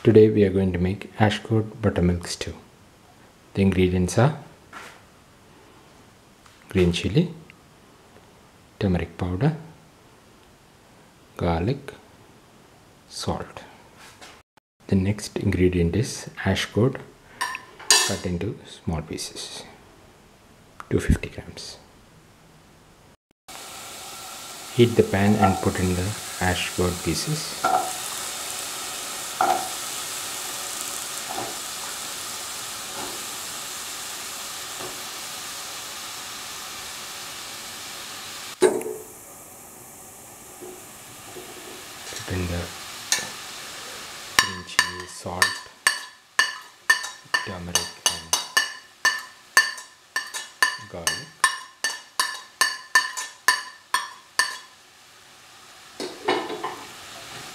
Today we are going to make Ash Gourd buttermilk stew. The ingredients are green chili, turmeric powder, garlic, salt. The next ingredient is ash gourd cut into small pieces, 250 grams. Heat the pan and put in the ash gourd pieces. Put in the green chili, salt, turmeric and garlic.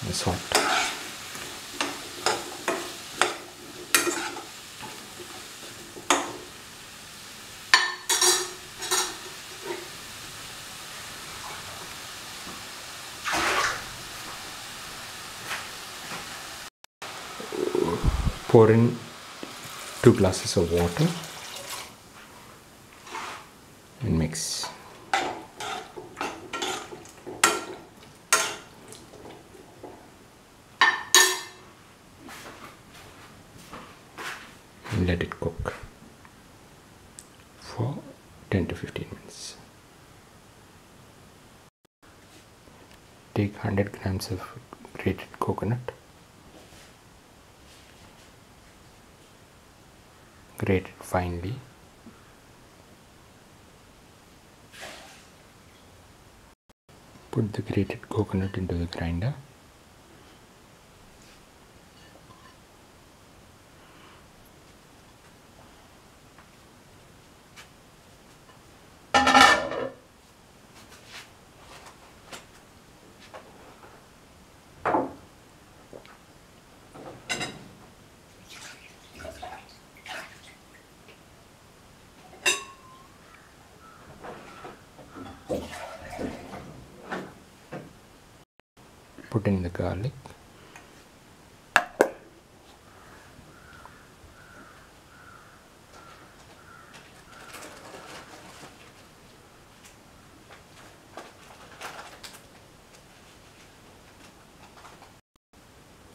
And salt. Pour in 2 glasses of water and mix. And let it cook for 10 to 15 minutes. Take 100 grams of grated coconut. Grate it finely. Put the grated coconut into the grinder. Put in the garlic.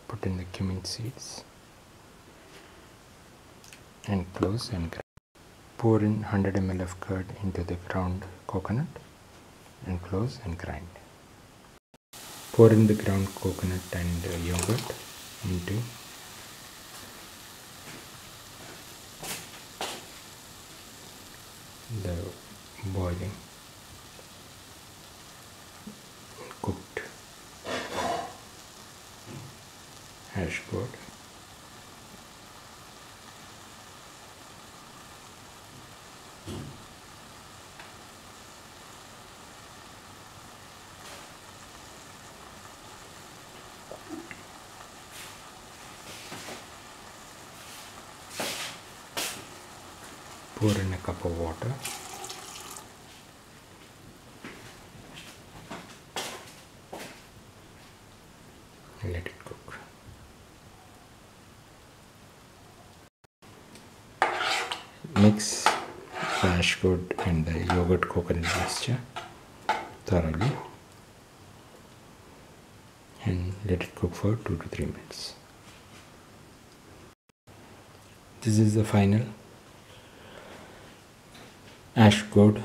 Put in the cumin seeds and close and grind. Pour in 100 ml of curd into the ground coconut and close and grind. Pour in the ground coconut and yogurt into the boiling cooked ash gourd. Pour in a cup of water. And let it cook. Mix the ash gourd and the yogurt coconut mixture thoroughly and let it cook for 2 to 3 minutes. This is the final ash gourd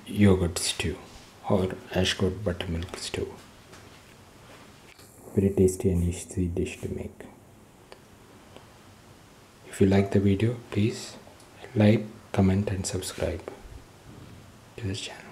yogurt stew or ash gourd buttermilk stew. Very tasty and easy dish to make. If you like the video, please like, comment and subscribe to this channel.